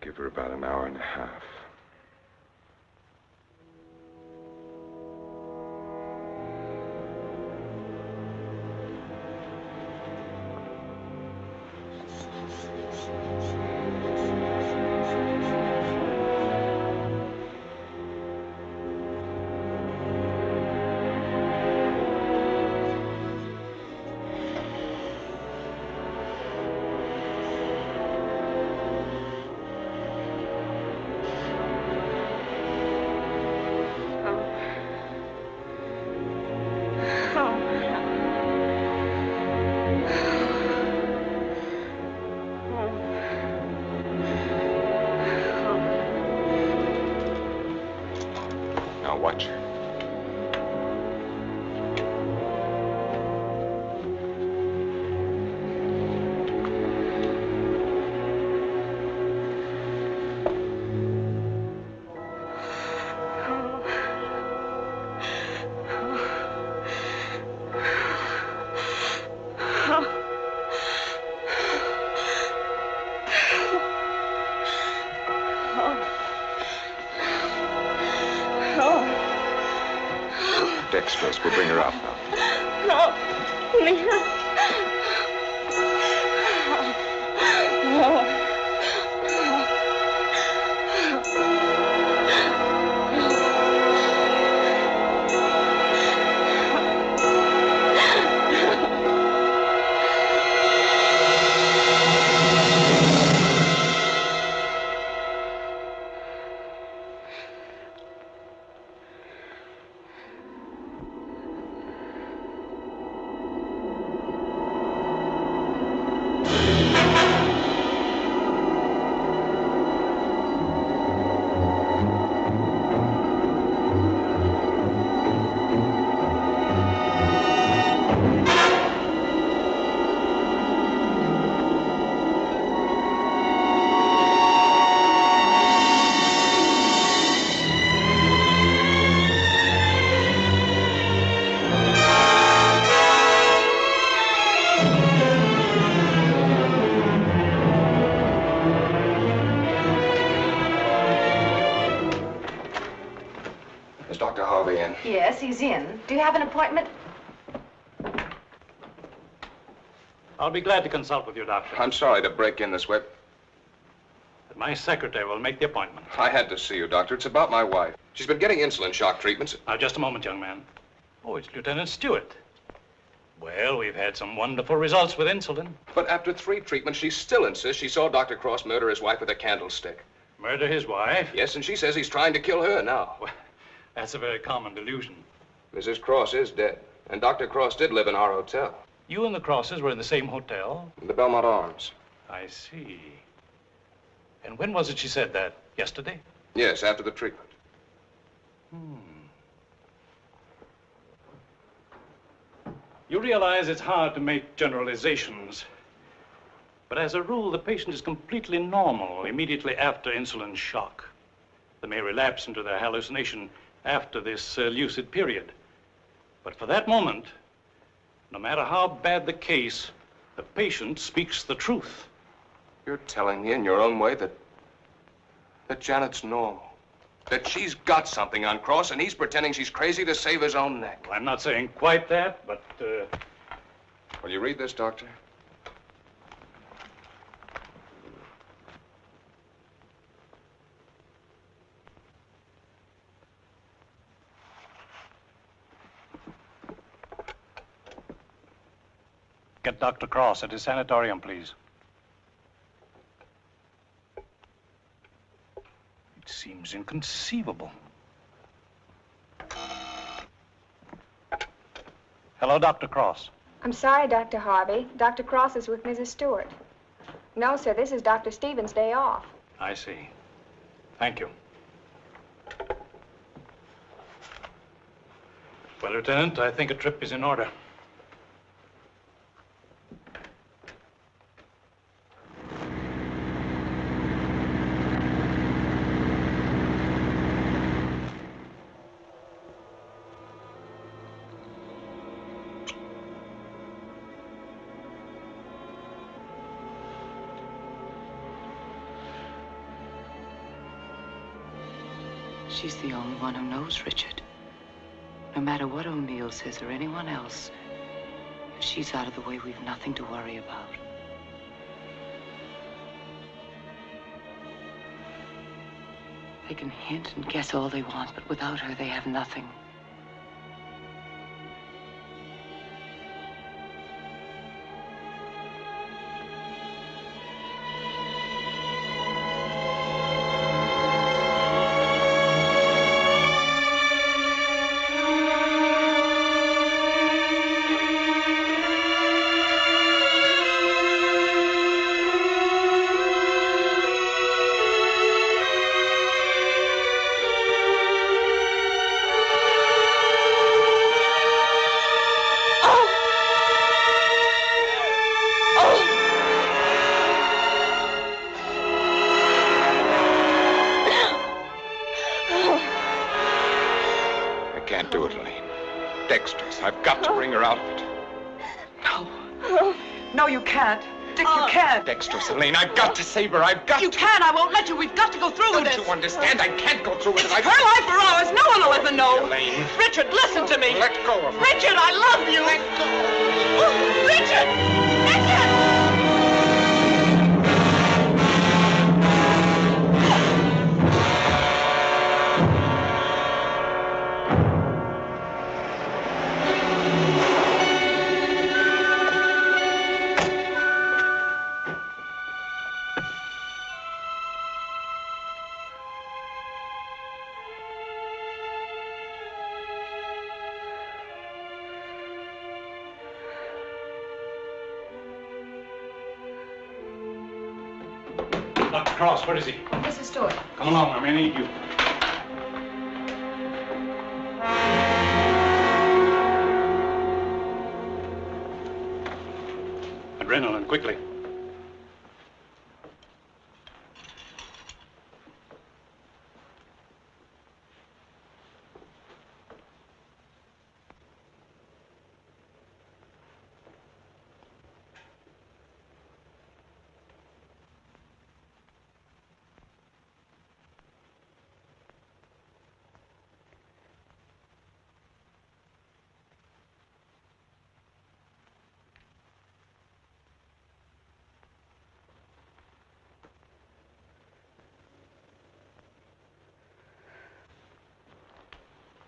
Give her about an hour and a half. Watch her. Dextrose, we'll bring her out now. No, please. He's in. Do you have an appointment? I'll be glad to consult with you, Doctor. I'm sorry to break in this way. But my secretary will make the appointment. I had to see you, Doctor. It's about my wife. She's been getting insulin shock treatments. Now, just a moment, young man. Oh, it's Lieutenant Stewart. Well, we've had some wonderful results with insulin. But after 3 treatments, she still insists she saw Dr. Cross murder his wife with a candlestick. Murder his wife? Yes, and she says he's trying to kill her now. Well, that's a very common delusion. Mrs. Cross is dead, and Dr. Cross did live in our hotel. You and the Crosses were in the same hotel? The Belmont Arms. I see. And when was it she said that? Yesterday? Yes, after the treatment. You realize it's hard to make generalizations. But as a rule, the patient is completely normal immediately after insulin shock. They may relapse into their hallucination after this lucid period. But for that moment, no matter how bad the case, the patient speaks the truth. You're telling me in your own way that Janet's normal. That she's got something on Cross, and he's pretending she's crazy to save his own neck. I'm not saying quite that, but, Will you read this, Doctor? Get Dr. Cross at his sanatorium, please. It seems inconceivable. Hello, Dr. Cross. I'm sorry, Dr. Harvey. Dr. Cross is with Mrs. Stewart. No, sir, this is Dr. Stevens' day off. I see. Thank you. Well, Lieutenant, I think a trip is in order. She's the only one who knows Richard. No matter what O'Neill says or anyone else, if she's out of the way, we've nothing to worry about. They can hint and guess all they want, but without her, they have nothing. Dexterous, Elaine, I've got to save her. I've got to. You can't. I won't let you. We've got to go through with this. Don't you understand? I can't go through with it. It's her life or ours. No one will ever know. Elaine. Richard, listen to me. Let go of her. Richard, I love you. Let go. Richard! Richard! Dr. Cross, where is he? Mrs. Stewart. Come along, I may need you. Adrenaline, quickly.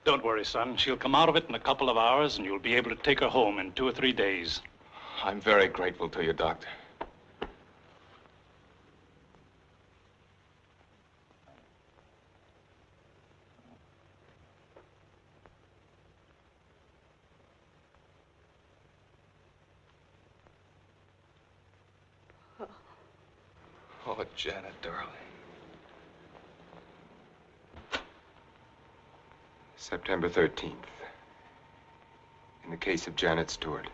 Don't worry, son. She'll come out of it in a couple of hours, and you'll be able to take her home in 2 or 3 days. I'm very grateful to you, Doctor. Oh, Janet, darling. September 13th. In the case of Janet Stewart.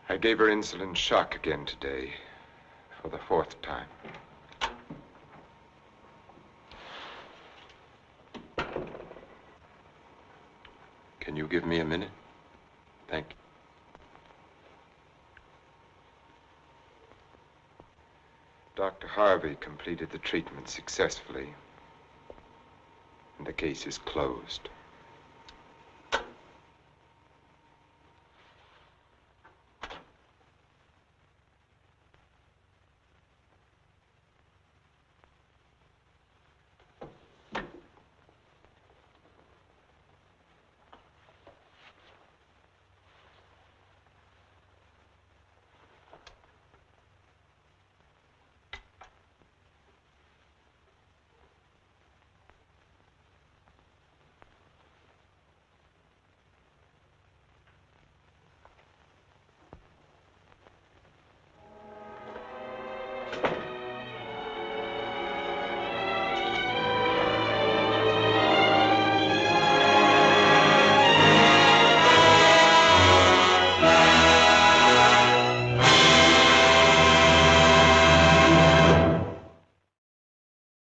I gave her insulin shock again today, for the 4th time. Can you give me a minute? Thank you. Dr. Harvey completed the treatment successfully, and the case is closed.